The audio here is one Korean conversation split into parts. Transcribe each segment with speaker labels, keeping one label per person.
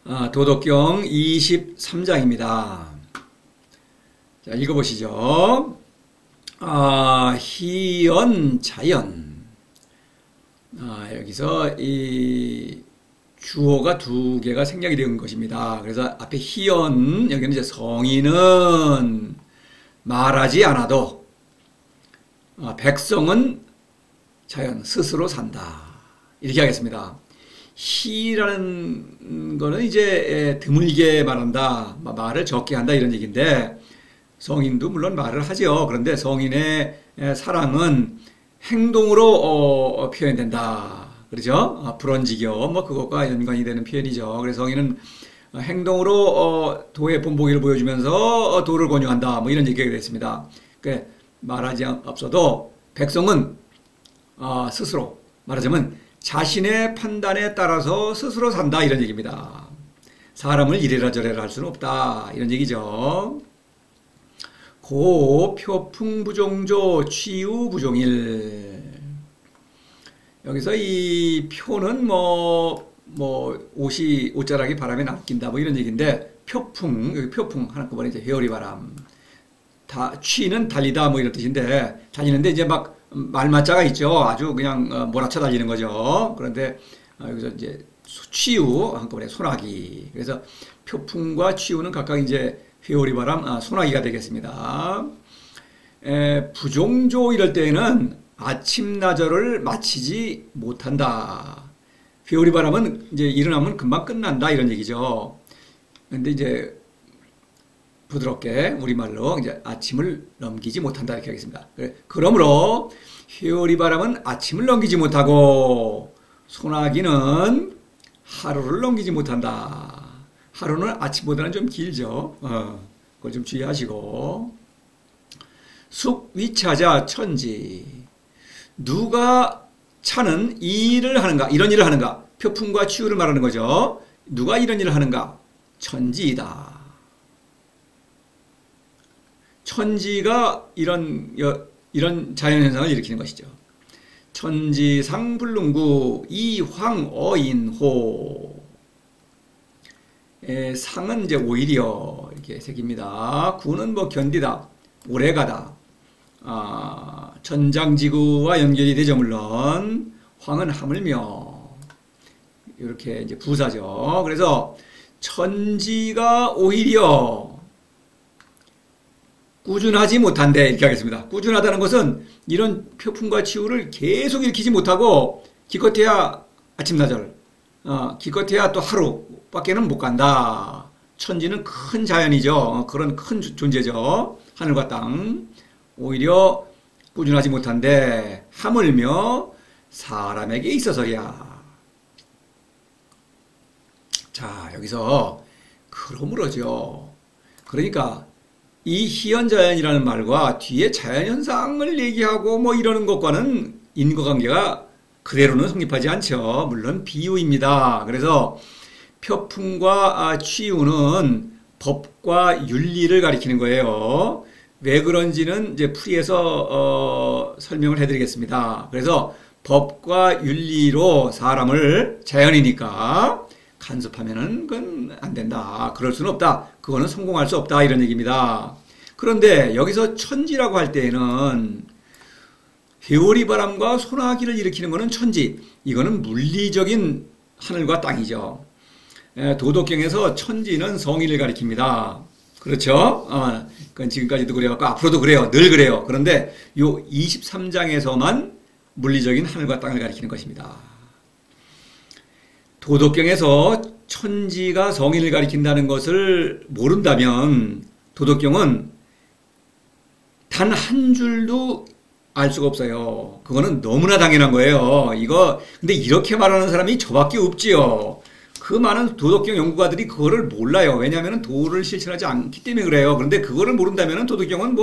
Speaker 1: 도덕경 23장입니다. 자, 읽어보시죠. 희연, 자연. 여기서 이 주어가 두 개가 생략이 된 것입니다. 그래서 앞에 희연, 여기는 이제 성인은 말하지 않아도, 백성은 자연, 스스로 산다. 이렇게 하겠습니다. 희라는 거는 이제 드물게 말한다, 말을 적게 한다 이런 얘기인데, 성인도 물론 말을 하죠. 그런데 성인의 사랑은 행동으로 표현된다. 그렇죠? 불언지교, 그것과 연관이 되는 표현이죠. 그래서 성인은 행동으로 도의 본보기를 보여주면서 도를 권유한다. 이런 얘기가 됐습니다. 그러니까 말하지 없어도 백성은 스스로, 말하자면 자신의 판단에 따라서 스스로 산다 이런 얘기입니다. 사람을 이래라 저래라 할 수는 없다 이런 얘기죠. 고 표풍부종조 취우부종일. 여기서 이 표는 옷자락이 바람에 낚인다 이런 얘기인데, 표풍, 여기 표풍 한꺼번에 이제 회오리 바람. 취는 달리다 이런 뜻인데, 달리는데 이제 막 말맞자가 있죠. 아주 그냥 몰아쳐 달리는 거죠. 그런데 여기서 이제 취우 한꺼번에 소나기. 그래서 표풍과 취우는 각각 이제 회오리 바람, 소나기가 되겠습니다. 부종조 이럴 때에는 아침나절을 마치지 못한다. 회오리 바람은 이제 일어나면 금방 끝난다 이런 얘기죠. 근데 이제 부드럽게 우리말로 이제 아침을 넘기지 못한다 이렇게 하겠습니다. 그러므로 회오리 바람은 아침을 넘기지 못하고 소나기는 하루를 넘기지 못한다. 하루는 아침보다는 좀 길죠. 그걸 좀 주의하시고. 숙위차자 천지. 누가 차는 일을 하는가, 이런 일을 하는가. 표풍과 치유를 말하는 거죠. 누가 이런 일을 하는가? 천지이다. 천지가 이런 자연현상을 일으키는 것이죠. 천지상불능구 이황어인호. 상은 이제 오히려 이렇게 색입니다. 구는 견디다, 오래가다. 천장지구와 연결이 되죠, 물론. 황은 하물며. 이렇게 이제 부사죠. 그래서 천지가 오히려 꾸준하지 못한데, 이렇게 하겠습니다. 꾸준하다는 것은 이런 표풍과 치유를 계속 일으키지 못하고, 기껏해야 아침나절, 기껏해야 또 하루밖에는 못 간다. 천지는 큰 자연이죠. 그런 큰 존재죠. 하늘과 땅. 오히려 꾸준하지 못한데, 하물며 사람에게 있어서야. 자, 여기서 그러므로죠. 그러니까 이 희연자연이라는 말과 뒤에 자연현상을 얘기하고 이러는 것과는 인과관계가 그대로는 성립하지 않죠. 물론 비유입니다. 그래서 표풍과 취유는 법과 윤리를 가리키는 거예요. 왜 그런지는 이제 풀이해서 설명을 해드리겠습니다. 그래서 법과 윤리로 사람을, 자연이니까 간섭하면은 그건 안 된다. 그럴 수는 없다. 그거는 성공할 수 없다. 이런 얘기입니다. 그런데 여기서 천지라고 할 때에는 회오리 바람과 소나기를 일으키는 거는 천지. 이거는 물리적인 하늘과 땅이죠. 도덕경에서 천지는 성인을 가리킵니다. 그렇죠? 그건 지금까지도 그래요. 앞으로도 그래요. 늘 그래요. 그런데 요 23장에서만 물리적인 하늘과 땅을 가리키는 것입니다. 도덕경에서 천지가 성인을 가리킨다는 것을 모른다면 도덕경은 단 한 줄도 알 수가 없어요. 그거는 너무나 당연한 거예요. 근데 이렇게 말하는 사람이 저밖에 없지요. 그 많은 도덕경 연구가들이 그거를 몰라요. 왜냐하면 도를 실천하지 않기 때문에 그래요. 그런데 그거를 모른다면 도덕경은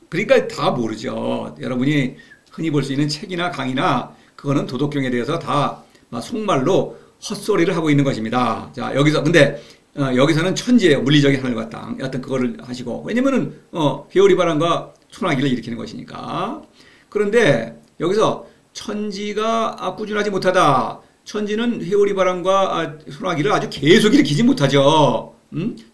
Speaker 1: 그러니까 다 모르죠. 여러분이 흔히 볼 수 있는 책이나 강의나 그거는 도덕경에 대해서 다 속말로 헛소리를 하고 있는 것입니다. 자, 여기서는 천지예요. 물리적인 하늘과 땅. 여하튼 그거를 하시고. 왜냐면은, 회오리 바람과 소나기를 일으키는 것이니까. 그런데 여기서 천지가 꾸준하지 못하다. 천지는 회오리 바람과 소나기를 아주 계속 일으키지 못하죠.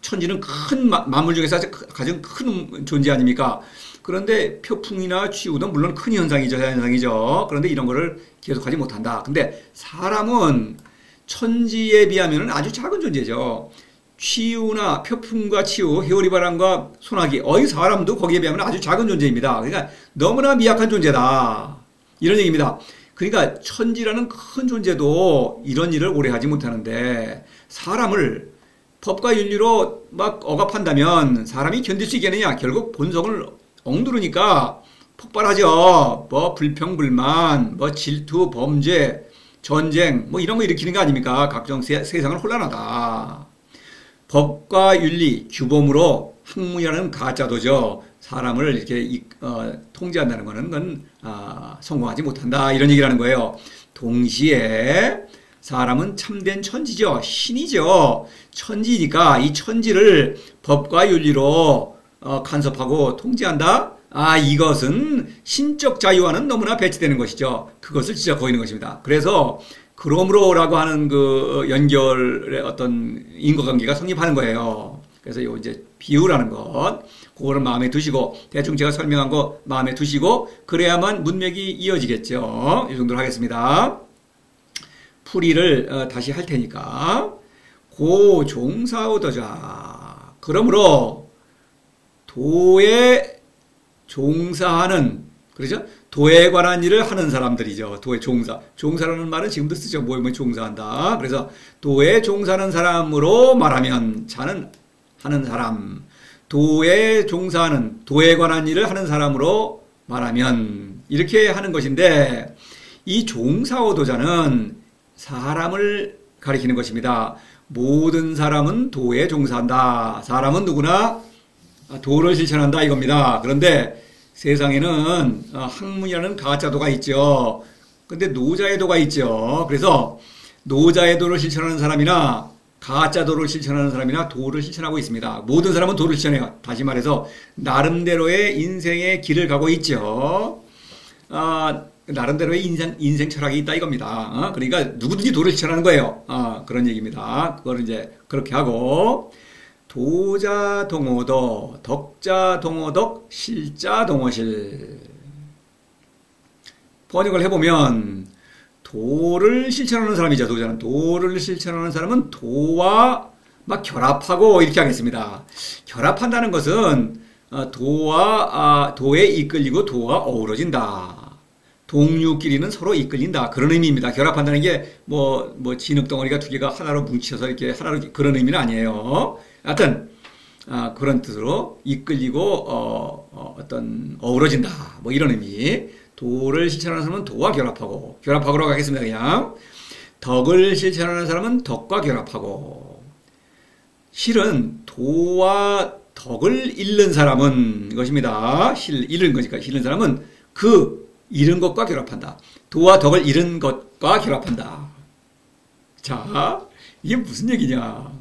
Speaker 1: 천지는 큰 만물 중에서 가장 큰 존재 아닙니까? 그런데 표풍이나 취우도 물론 큰 현상이죠, 현상이죠. 그런데 이런 거를 계속하지 못한다. 근데 사람은 천지에 비하면 아주 작은 존재죠. 취우나 표풍과 치우, 회오리바람과 소나기, 사람도 거기에 비하면 아주 작은 존재입니다. 그러니까 너무나 미약한 존재다. 이런 얘기입니다. 그러니까 천지라는 큰 존재도 이런 일을 오래 하지 못하는데 사람을 법과 윤리로 막 억압한다면 사람이 견딜 수 있겠느냐? 결국 본성을 억누르니까 폭발하죠. 뭐 불평불만, 뭐 질투, 범죄, 전쟁, 뭐 이런 거 일으키는 거 아닙니까? 각종 세상을 혼란하다. 법과 윤리, 규범으로 학문이라는 가짜도죠. 사람을 이렇게 통제한다는 것은 성공하지 못한다. 이런 얘기를 하는 거예요. 동시에 사람은 참된 천지죠. 신이죠. 천지니까 이 천지를 법과 윤리로 간섭하고 통제한다? 이것은 신적 자유와는 너무나 배치되는 것이죠. 그것을 진짜 보이는 것입니다. 그래서 그러므로라고 하는 그 연결의 어떤 인과관계가 성립하는 거예요. 그래서 요 이제 비유라는 것, 그거를 마음에 두시고, 대충 제가 설명한 거 마음에 두시고, 그래야만 문맥이 이어지겠죠. 이 정도로 하겠습니다. 풀이를 다시 할 테니까. 고종사오더자. 그러므로 도에 종사하는, 그렇죠? 도에 관한 일을 하는 사람들이죠. 도에 종사. 종사라는 말은 지금도 쓰죠. 뭐 종사한다. 그래서 도에 종사하는 사람으로 말하면, 자는 하는 사람. 도에 종사하는, 도에 관한 일을 하는 사람으로 말하면, 이렇게 하는 것인데, 이 종사오도자는 사람을 가리키는 것입니다. 모든 사람은 도에 종사한다. 사람은 누구나 도를 실천한다 이겁니다. 그런데 세상에는 학문이라는 가짜도가 있죠. 근데 노자의 도가 있죠. 그래서 노자의 도를 실천하는 사람이나 가짜도를 실천하는 사람이나 도를 실천하고 있습니다. 모든 사람은 도를 실천해요. 다시 말해서 나름대로의 인생의 길을 가고 있죠. 나름대로의 인생 철학이 있다 이겁니다. 그러니까 누구든지 도를 실천하는 거예요. 그런 얘기입니다. 그걸 이제 그렇게 하고, 도자 동호도, 덕자 동호덕, 실자 동호실. 번역을 해보면 도를 실천하는 사람이죠. 도자는 도를 실천하는 사람은 도와 막 결합하고 이렇게 하겠습니다. 결합한다는 것은 도에 이끌리고 도와 어우러진다. 동류끼리는 서로 이끌린다. 그런 의미입니다. 결합한다는 게 진흙 덩어리가 두 개가 하나로 뭉쳐서 이렇게 하나로, 그런 의미는 아니에요. 하여튼 그런 뜻으로 이끌리고 어우러진다. 뭐 이런 의미. 도를 실천하는 사람은 도와 결합하고로 가겠습니다. 그냥 덕을 실천하는 사람은 덕과 결합하고. 실은 도와 덕을 잃는 사람은 이것입니다. 잃은 거니까 잃는 사람은 그 잃은 것과 결합한다. 도와 덕을 잃은 것과 결합한다. 자, 이게 무슨 얘기냐?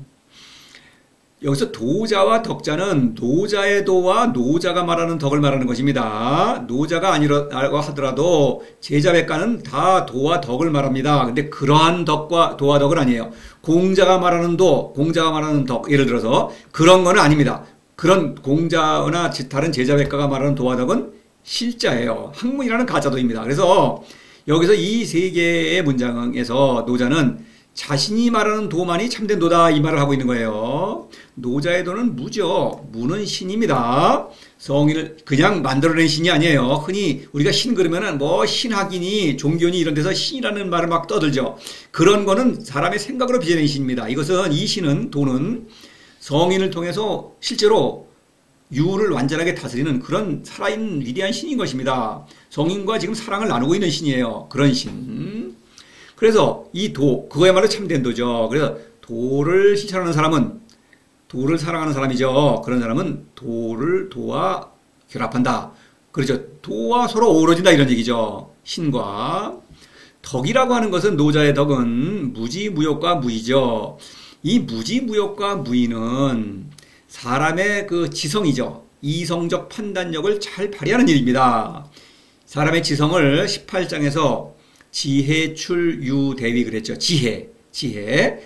Speaker 1: 여기서 도자와 덕자는 노자의 도와 노자가 말하는 덕을 말하는 것입니다. 노자가 아니라고 하더라도 제자백가는 다 도와 덕을 말합니다. 근데 그러한 덕과 도와 덕은 아니에요. 공자가 말하는 도, 공자가 말하는 덕, 예를 들어서 그런 거는 아닙니다. 그런 공자나 다른 제자백가가 말하는 도와 덕은 실자예요. 학문이라는 가짜도입니다. 그래서 여기서 이 세 개의 문장에서 노자는 자신이 말하는 도만이 참된 도다 이 말을 하고 있는 거예요. 노자의 도는 무죠. 무는 신입니다. 성인을 그냥 만들어낸 신이 아니에요. 흔히 우리가 신 그러면은 신학이니 종교니 이런 데서 신이라는 말을 막 떠들죠. 그런 거는 사람의 생각으로 빚어낸 신입니다. 이 신은, 도는 성인을 통해서 실제로 유를 완전하게 다스리는 그런 살아있는 위대한 신인 것입니다. 성인과 지금 사랑을 나누고 있는 신이에요. 그런 신. 그래서 이 도, 그거야말로 참된 도죠. 그래서 도를 실천하는 사람은 도를 사랑하는 사람이죠. 그런 사람은 도와 결합한다. 그렇죠. 도와 서로 어우러진다 이런 얘기죠. 신과. 덕이라고 하는 것은, 노자의 덕은 무지무욕과 무의죠. 이 무지무욕과 무의는 사람의 그 지성이죠. 이성적 판단력을 잘 발휘하는 일입니다. 사람의 지성을 18장에서 지혜출유대위 그랬죠. 지혜.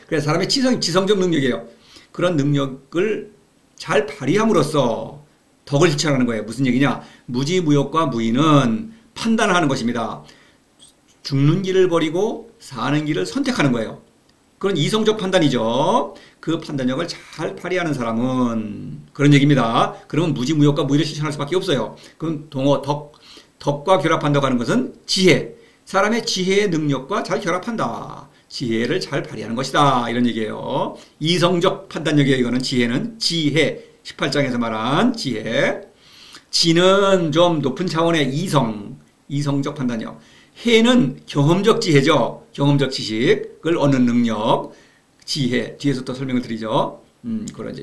Speaker 1: 그래서 사람의 지성적 능력이에요. 그런 능력을 잘 발휘함으로써 덕을 실천하는 거예요. 무슨 얘기냐? 무지무욕과 무의는 판단하는 것입니다. 죽는 길을 버리고 사는 길을 선택하는 거예요. 그런 이성적 판단이죠. 그 판단력을 잘 발휘하는 사람은 그런 얘기입니다. 그러면 무지무욕과 무의를 실천할 수밖에 없어요. 그럼 덕과 결합한다고 하는 것은 지혜. 사람의 지혜의 능력과 잘 결합한다. 지혜를 잘 발휘하는 것이다. 이런 얘기예요. 이성적 판단력이에요. 이거는 지혜는 지혜. 18장에서 말한 지혜. 지는 좀 높은 차원의 이성적 판단력. 해는 경험적 지혜죠. 경험적 지식을 얻는 능력. 지혜. 뒤에서 또 설명을 드리죠. 그런 이제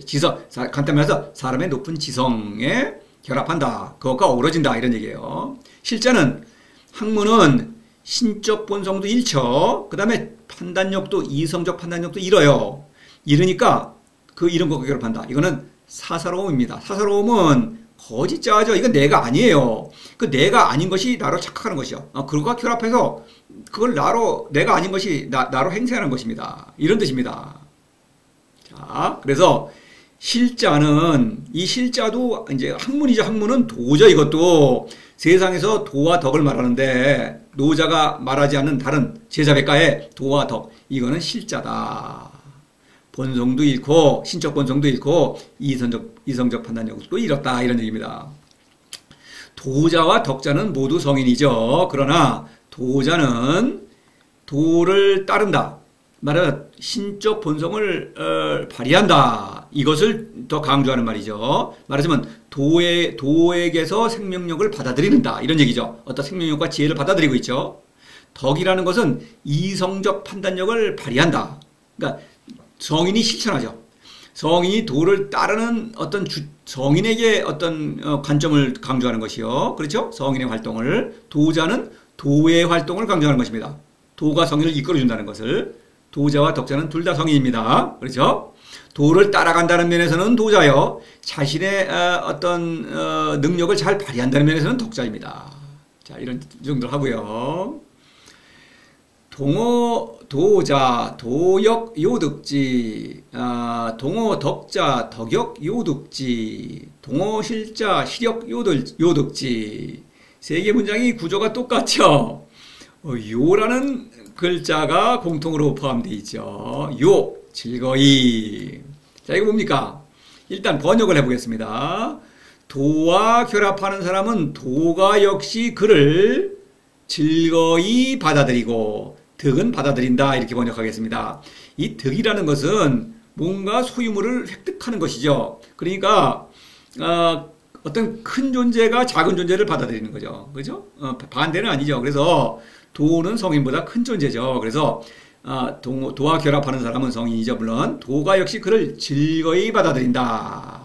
Speaker 1: 간단히 말해서 사람의 높은 지성에 결합한다. 그것과 어우러진다. 이런 얘기예요. 실제는 학문은 신적 본성도 잃죠. 그 다음에 판단력도 이성적 판단력도 잃어요. 잃으니까 그 잃은 것과 결합한다. 이거는 사사로움입니다. 사사로움은 거짓자죠. 이건 내가 아니에요. 그 내가 아닌 것이 나로 착각하는 것이요. 그것과 결합해서 그걸 내가 아닌 것이 나로 행세하는 것입니다. 이런 뜻입니다. 자, 그래서 실자는 이 실자도 이제 학문이죠. 학문은 도죠. 이것도 세상에서 도와 덕을 말하는데 노자가 말하지 않는 다른 제자백가의 도와 덕 이거는 실자다. 본성도 잃고 신적 본성도 잃고 이성적 판단력도 잃었다 이런 얘기입니다. 도자와 덕자는 모두 성인이죠. 그러나 도자는 도를 따른다. 말하자면 신적 본성을 발휘한다. 이것을 더 강조하는 말이죠. 말하자면 도에게서 생명력을 받아들이는다. 이런 얘기죠. 어떤 생명력과 지혜를 받아들이고 있죠. 덕이라는 것은 이성적 판단력을 발휘한다. 그러니까 성인이 실천하죠. 성인이 도를 따르는 어떤 성인에게 어떤 관점을 강조하는 것이요. 그렇죠? 성인의 활동을. 도자는 도의 활동을 강조하는 것입니다. 도가 성인을 이끌어준다는 것을. 도자와 덕자는 둘 다 성인입니다. 그렇죠? 도를 따라간다는 면에서는 도자요. 자신의 어떤 능력을 잘 발휘한다는 면에서는 덕자입니다. 자, 이런 정도로 하고요. 동호 도자 도역 요득지, 동호 덕자 덕역 요득지, 동호 실자 실역 요득지. 세 개 문장이 구조가 똑같죠. 요라는 글자가 공통으로 포함되어 있죠. 요, 즐거이. 자, 이거 뭡니까? 일단 번역을 해보겠습니다. 도와 결합하는 사람은 도가 역시 그를 즐거이 받아들이고 덕은 받아들인다. 이렇게 번역하겠습니다. 이 덕이라는 것은 뭔가 소유물을 획득하는 것이죠. 그러니까 어떤 큰 존재가 작은 존재를 받아들이는 거죠. 그죠? 반대는 아니죠. 그래서 도는 성인보다 큰 존재죠. 그래서 도와 결합하는 사람은 성인이죠. 물론 도가 역시 그를 즐거이 받아들인다.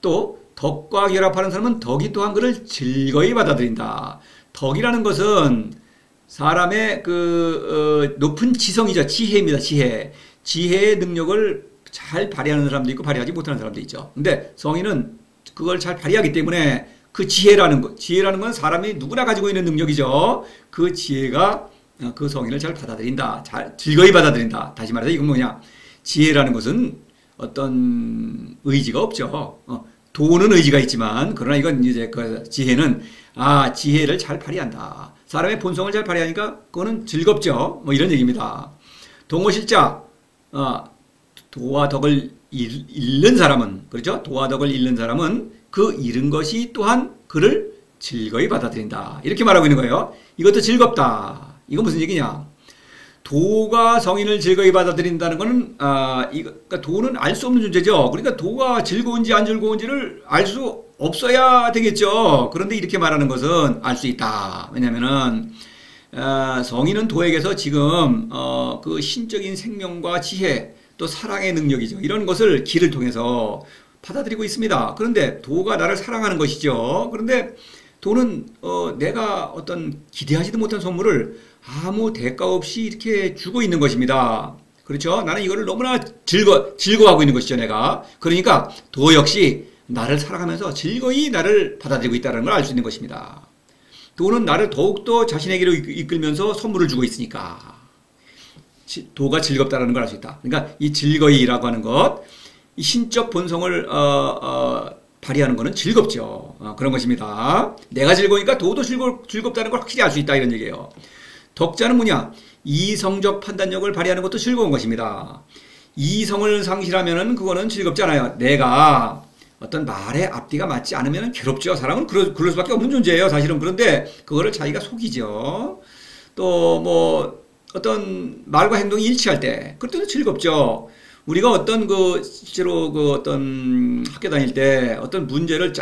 Speaker 1: 또 덕과 결합하는 사람은 덕이 또한 그를 즐거이 받아들인다. 덕이라는 것은 사람의 높은 지성이죠. 지혜입니다. 지혜의 능력을 잘 발휘하는 사람도 있고 발휘하지 못하는 사람도 있죠. 근데 성인은 그걸 잘 발휘하기 때문에 그 지혜라는 건 사람이 누구나 가지고 있는 능력이죠. 그 지혜가 그 성인을 잘 받아들인다. 잘 즐거이 받아들인다. 다시 말해서 이건 뭐냐? 지혜라는 것은 어떤 의지가 없죠. 도는 의지가 있지만 그러나 이건 이제 그 지혜는 지혜를 잘 발휘한다. 사람의 본성을 잘 발휘하니까 그거는 즐겁죠. 뭐 이런 얘기입니다. 동호실자 도와 덕을 잃는 사람은 그렇죠? 도와 덕을 잃는 사람은 그 잃은 것이 또한 그를 즐거이 받아들인다. 이렇게 말하고 있는 거예요. 이것도 즐겁다. 이건 무슨 얘기냐? 도가 성인을 즐거이 받아들인다는 것은 그러니까 도는 알 수 없는 존재죠. 그러니까 도가 즐거운지 안 즐거운지를 알 수 없어야 되겠죠. 그런데 이렇게 말하는 것은 알 수 있다. 왜냐하면은 성인은 도에게서 지금 그 신적인 생명과 지혜 또 사랑의 능력이죠. 이런 것을 길을 통해서 받아들이고 있습니다. 그런데 도가 나를 사랑하는 것이죠. 그런데 도는 내가 어떤 기대하지도 못한 선물을 아무 대가 없이 이렇게 주고 있는 것입니다. 그렇죠? 나는 이거를 너무나 즐거워하고 있는 것이죠, 내가. 그러니까 도 역시 나를 사랑하면서 즐거이 나를 받아들이고 있다는 걸 알 수 있는 것입니다. 도는 나를 더욱더 자신에게로 이끌면서 선물을 주고 있으니까 도가 즐겁다라는 걸 알 수 있다. 그러니까 이 즐거이라고 하는 것, 이 신적 본성을 발휘하는 것은 즐겁죠. 그런 것입니다. 내가 즐거우니까 도도 즐겁다는 걸 확실히 알 수 있다 이런 얘기예요. 덕자는 뭐냐? 이성적 판단력을 발휘하는 것도 즐거운 것입니다. 이성을 상실하면은 그거는 즐겁지 않아요. 내가 어떤 말의 앞뒤가 맞지 않으면 괴롭죠. 사람은 그럴 수밖에 없는 존재예요. 사실은. 그런데 그거를 자기가 속이죠. 또 뭐 어떤 말과 행동이 일치할 때 그때도 즐겁죠. 우리가 어떤 실제로 어떤 학교 다닐 때 어떤 문제를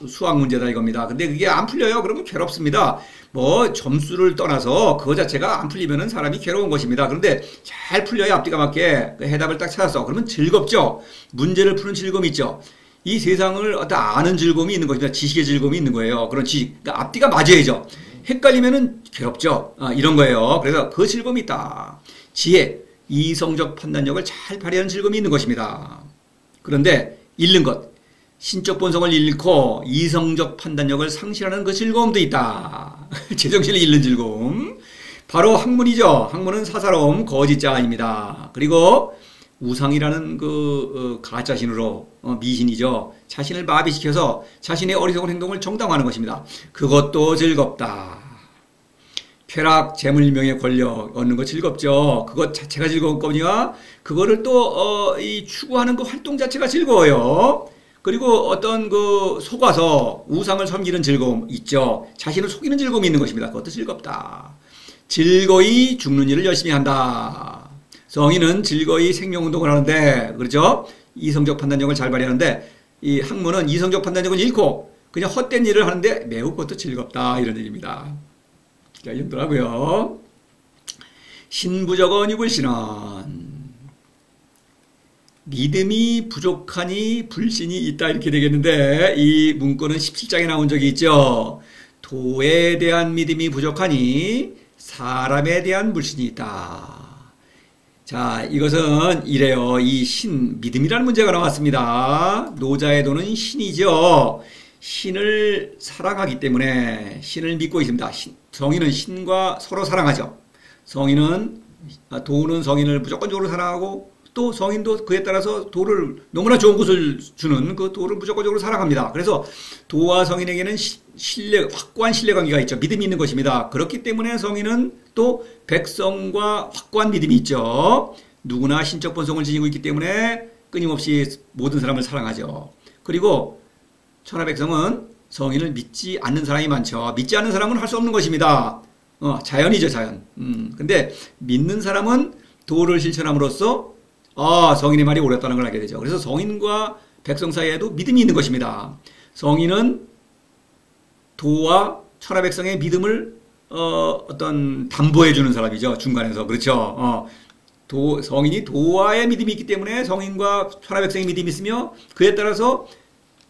Speaker 1: 수학 문제다 이겁니다. 근데 그게 안 풀려요. 그러면 괴롭습니다. 뭐 점수를 떠나서 그거 자체가 안 풀리면은 사람이 괴로운 것입니다. 그런데 잘 풀려야 앞뒤가 맞게 그 해답을 딱 찾았어. 그러면 즐겁죠. 문제를 푸는 즐거움이 있죠. 이 세상을 어떤 아는 즐거움이 있는 것입니다. 지식의 즐거움이 있는 거예요. 그런 지식. 그러니까 앞뒤가 맞아야죠. 헷갈리면은 괴롭죠. 이런 거예요. 그래서 그 즐거움이 있다. 지혜, 이성적 판단력을 잘 발휘하는 즐거움이 있는 것입니다. 그런데 잃는 것, 신적 본성을 잃고 이성적 판단력을 상실하는 그 즐거움도 있다. 제정신을 잃는 즐거움. 바로 학문이죠. 학문은 사사로움, 거짓자입니다. 그리고 우상이라는 가짜신으로 미신이죠. 자신을 마비시켜서 자신의 어리석은 행동을 정당화하는 것입니다. 그것도 즐겁다. 쾌락, 재물, 명예, 권력 얻는 거 즐겁죠. 그것 자체가 즐거운 거니와 그거를 또 이 추구하는 그 활동 자체가 즐거워요. 그리고 어떤 속아서 우상을 섬기는 즐거움 있죠. 자신을 속이는 즐거움이 있는 것입니다. 그것도 즐겁다. 즐거이 죽는 일을 열심히 한다. 성인은 즐거이 생명운동을 하는데, 그렇죠? 이성적 판단력을 잘 발휘하는데, 이 학문은 이성적 판단력을 잃고 그냥 헛된 일을 하는데 매우 그것도 즐겁다. 이런 얘기입니다. 자, 이러더라고요. 신부적언 유불신은 믿음이 부족하니 불신이 있다 이렇게 되겠는데, 이 문구는 17장에 나온 적이 있죠. 도에 대한 믿음이 부족하니 사람에 대한 불신이 있다. 자, 이것은 이래요. 이 믿음이라는 문제가 나왔습니다. 노자의 도는 신이죠. 신을 사랑하기 때문에 신을 믿고 있습니다. 성인은 신과 서로 사랑하죠. 도는 성인을 무조건적으로 사랑하고 또 성인도 그에 따라서 도를 너무나 좋은 것을 주는 그 도를 무조건적으로 사랑합니다. 그래서 도와 성인에게는 확고한 신뢰관계가 있죠. 믿음이 있는 것입니다. 그렇기 때문에 성인은 또 백성과 확고한 믿음이 있죠. 누구나 신적 본성을 지니고 있기 때문에 끊임없이 모든 사람을 사랑하죠. 그리고 천하백성은 성인을 믿지 않는 사람이 많죠. 믿지 않는 사람은 할 수 없는 것입니다. 자연이죠, 자연. 근데 믿는 사람은 도를 실천함으로써 성인의 말이 옳았다는 걸 알게 되죠. 그래서 성인과 백성 사이에도 믿음이 있는 것입니다. 성인은 도와 천하백성의 믿음을 어떤 담보해 주는 사람이죠. 중간에서. 그렇죠. 성인이 도와의 믿음이 있기 때문에 성인과 천하백성의 믿음이 있으며 그에 따라서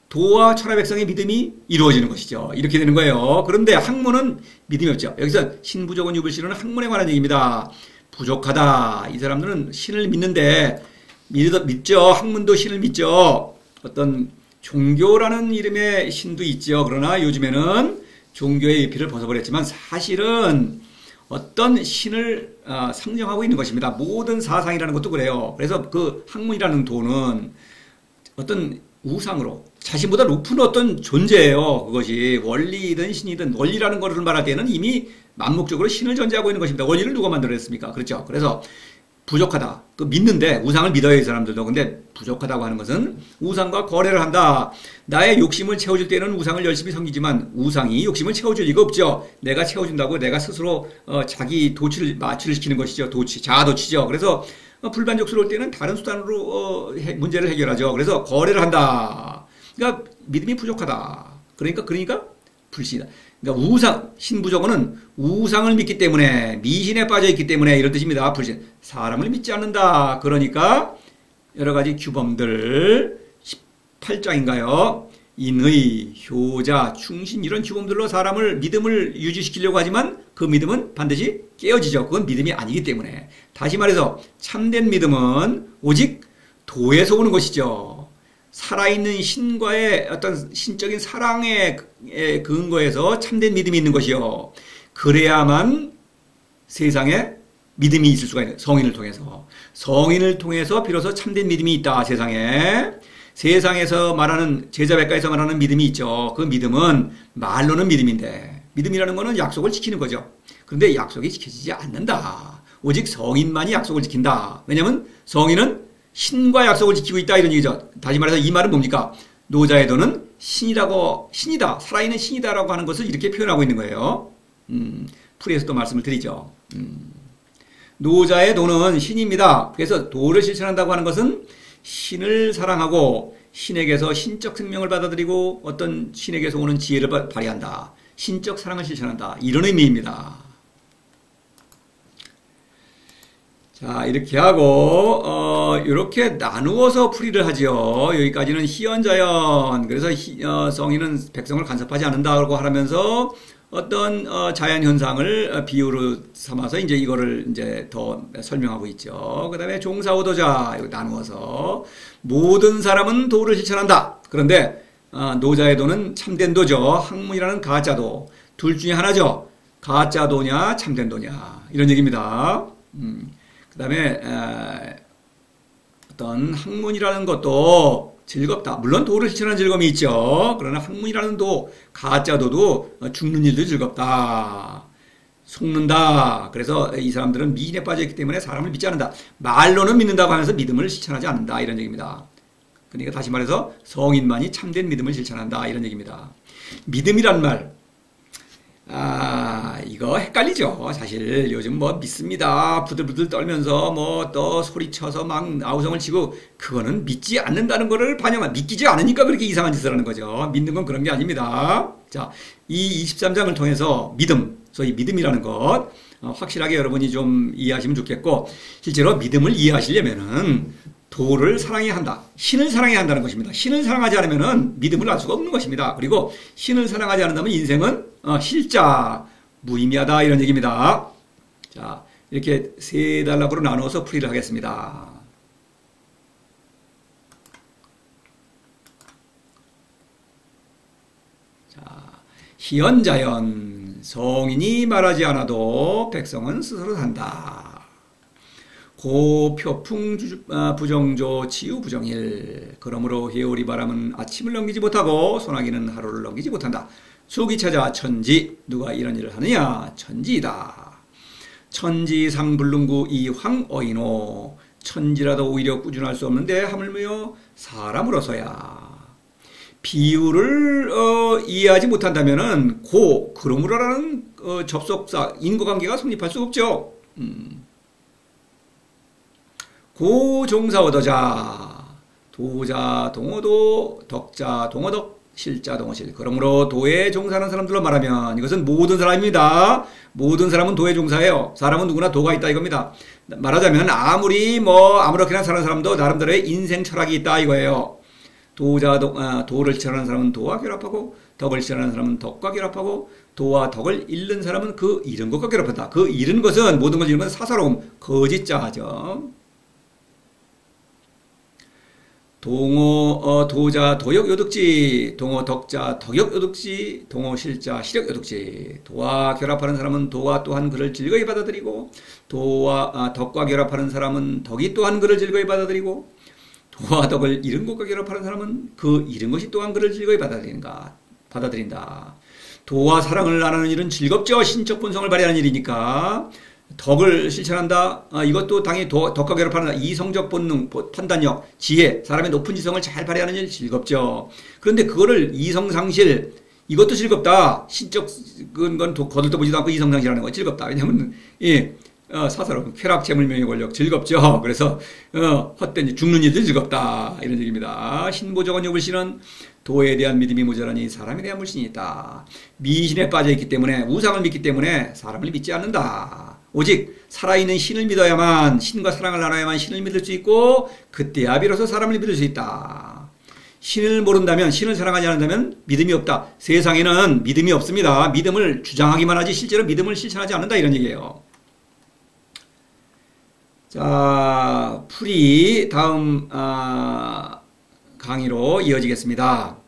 Speaker 1: 도와 천하백성의 믿음이 이루어지는 것이죠. 이렇게 되는 거예요. 그런데 학문은 믿음이 없죠. 여기서 신부적언 유불신은 학문에 관한 얘기입니다. 부족하다. 이 사람들은 신을 믿는데 믿죠. 학문도 신을 믿죠. 어떤 종교라는 이름의 신도 있죠. 그러나 요즘에는 종교의 의피를 벗어버렸지만 사실은 어떤 신을 상정하고 있는 것입니다. 모든 사상이라는 것도 그래요. 그래서 그 학문이라는 도는 어떤 우상으로 자신보다 높은 어떤 존재예요. 그것이 원리든 신이든 원리라는 것을 말할 때는 이미 만목적으로 신을 전제하고 있는 것입니다. 원리를 누가 만들어냈습니까? 그렇죠. 그래서 부족하다. 믿는데 우상을 믿어요, 이 사람들도. 근데 부족하다고 하는 것은 우상과 거래를 한다. 나의 욕심을 채워줄 때는 우상을 열심히 섬기지만 우상이 욕심을 채워줄 리가 없죠. 내가 채워준다고 내가 스스로 자기 도취를 마취를 시키는 것이죠. 자아도취죠. 그래서 불만족스러울 때는 다른 수단으로 문제를 해결하죠. 그래서 거래를 한다. 그러니까 믿음이 부족하다. 그러니까 불신이다. 그러니까 신부적언은 우상을 믿기 때문에, 미신에 빠져 있기 때문에 이런 뜻입니다. 불신. 사람을 믿지 않는다. 그러니까 여러 가지 규범들 18장인가요? 인의, 효자, 충신 이런 규범들로 사람을 믿음을 유지시키려고 하지만 그 믿음은 반드시 깨어지죠. 그건 믿음이 아니기 때문에. 다시 말해서 참된 믿음은 오직 도에서 오는 것이죠. 살아있는 신과의 어떤 신적인 사랑의 근거에서 참된 믿음이 있는 것이요. 그래야만 세상에 믿음이 있을 수가 있는, 성인을 통해서. 성인을 통해서 비로소 참된 믿음이 있다, 세상에. 세상에서 말하는, 제자백과에서 말하는 믿음이 있죠. 그 믿음은 말로는 믿음인데, 믿음이라는 것은 약속을 지키는 거죠. 그런데 약속이 지켜지지 않는다. 오직 성인만이 약속을 지킨다. 왜냐하면 성인은 신과 약속을 지키고 있다, 이런 얘기죠. 다시 말해서 이 말은 뭡니까? 노자의 도는 신이다, 살아있는 신이다라고 하는 것을 이렇게 표현하고 있는 거예요. 풀이에서 또 말씀을 드리죠. 노자의 도는 신입니다. 그래서 도를 실천한다고 하는 것은 신을 사랑하고 신에게서 신적 생명을 받아들이고 어떤 신에게서 오는 지혜를 발휘한다. 신적 사랑을 실천한다. 이런 의미입니다. 자, 이렇게 하고 이렇게 나누어서 풀이를 하죠. 여기까지는 희연자연. 그래서 성인은 백성을 간섭하지 않는다고 하면서 어떤 자연 현상을 비유로 삼아서 이제 이거를 이제 더 설명하고 있죠. 그다음에 종사오도자 이거 나누어서 모든 사람은 도를 실천한다. 그런데 노자의 도는 참된 도죠. 학문이라는 가짜도 둘 중에 하나죠. 가짜도냐 참된 도냐 이런 얘기입니다. 그다음에 어떤 학문이라는 것도 즐겁다. 물론 도를 실천하는 즐거움이 있죠. 그러나 학문이라는 도, 가짜도도 죽는 일도 즐겁다. 속는다. 그래서 이 사람들은 미신에 빠져있기 때문에 사람을 믿지 않는다. 말로는 믿는다고 하면서 믿음을 실천하지 않는다. 이런 얘기입니다. 그러니까 다시 말해서 성인만이 참된 믿음을 실천한다. 이런 얘기입니다. 믿음이란 말. 이거 헷갈리죠. 사실 요즘 뭐 믿습니다. 부들부들 떨면서 뭐 또 소리쳐서 막 아우성을 치고 그거는 믿지 않는다는 거를 믿기지 않으니까 그렇게 이상한 짓을 하는 거죠. 믿는 건 그런 게 아닙니다. 자, 이 23장을 통해서 믿음, 소위 믿음이라는 것 확실하게 여러분이 좀 이해하시면 좋겠고 실제로 믿음을 이해하시려면은 도를 사랑해야 한다. 신을 사랑해야 한다는 것입니다. 신을 사랑하지 않으면 믿음을 알 수가 없는 것입니다. 그리고 신을 사랑하지 않는다면 인생은 실자, 무의미하다 이런 얘기입니다. 자, 이렇게 세 단락으로 나누어서 풀이를 하겠습니다. 자, 희연자연, 성인이 말하지 않아도 백성은 스스로 산다. 고표풍 부정조 치유 부정일. 그러므로 해오리 바람은 아침을 넘기지 못하고 소나기는 하루를 넘기지 못한다. 수기 찾아 천지. 누가 이런 일을 하느냐? 천지이다. 천지상불능구 이황어인호. 천지라도 오히려 꾸준할 수 없는데 하물며 사람으로서야. 비유를 이해하지 못한다면은 그러므로라는 접속사 인과관계가 성립할 수 없죠. 고종사오도자. 도자 동어도, 덕자 동어덕, 실자 동어실. 그러므로 도에 종사하는 사람들로 말하면 이것은 모든 사람입니다. 모든 사람은 도에 종사해요. 사람은 누구나 도가 있다 이겁니다. 말하자면 아무렇게나 사는 사람도 나름대로의 인생 철학이 있다 이거예요. 도를 실천하는 사람은 도와 결합하고 덕을 실천하는 사람은 덕과 결합하고 도와 덕을 잃는 사람은 그 잃은 것과 결합한다. 그 잃은 것은 모든 것을 잃은 것은 사사로움, 거짓자죠. 동어 도자 도역 요득지, 동어 덕자 덕역 요득지, 동어 실자 실역 요득지. 도와 결합하는 사람은 도와 또한 그를 즐거이 받아들이고 도와 덕과 결합하는 사람은 덕이 또한 그를 즐거이 받아들이고 도와 덕을 잃은 것과 결합하는 사람은 그 잃은 것이 또한 그를 즐거이 받아들인다. 도와 사랑을 나누는 일은 즐겁죠. 신적 본성을 발휘하는 일이니까. 덕을 실천한다. 이것도 당연히 덕과 결합하는 이성적 본능, 판단력, 지혜, 사람의 높은 지성을 잘 발휘하는 일 즐겁죠. 그런데 그거를 이성상실, 이것도 즐겁다. 신적 건 거들떠보지도 않고 이성상실하는 거 즐겁다. 왜냐하면 사사로움, 쾌락, 재물, 명예, 권력 즐겁죠. 그래서 헛된 죽는 일도 즐겁다. 이런 얘기입니다. 신보정원 요불신은 도에 대한 믿음이 모자라니 사람에 대한 물신이 있다. 미신에 빠져있기 때문에, 우상을 믿기 때문에 사람을 믿지 않는다. 오직 살아있는 신을 믿어야만, 신과 사랑을 나눠야만 신을 믿을 수 있고 그때야 비로소 사람을 믿을 수 있다. 신을 모른다면, 신을 사랑하지 않는다면 믿음이 없다. 세상에는 믿음이 없습니다. 믿음을 주장하기만 하지 실제로 믿음을 실천하지 않는다 이런 얘기예요. 자, 풀이 다음 강의로 이어지겠습니다.